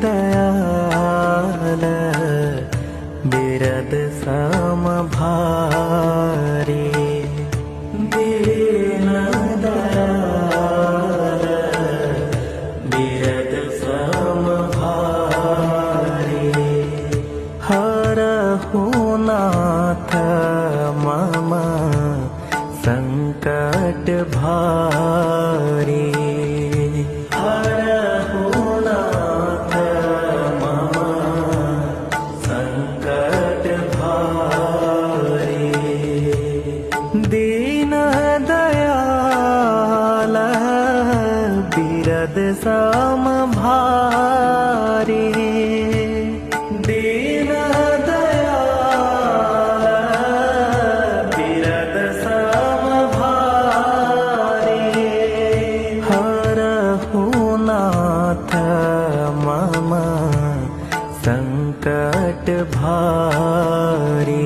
दयाल बिरद समभारी दीन दयाल बिरद समभारी हरहु नाथ मम संकट भारी दीन दयाल बिरद समभारी दीन दयाल बिरद समभारी हरहु नाथ मम संकट भारी।